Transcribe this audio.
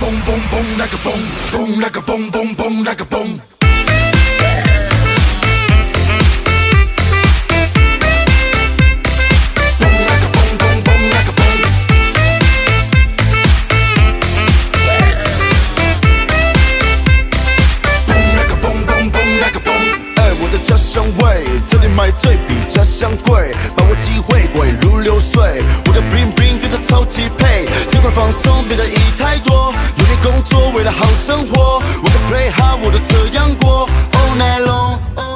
嘣嘣嘣，那个嘣嘣，那个嘣嘣嘣，那个嘣。家乡味，这里买醉比家乡贵，把握机会，贵如流水。我的 bling bling 跟着超级配，尽管放松，别在意太多。努力工作，为了好生活。我的 play hard，我都这样过 all night long。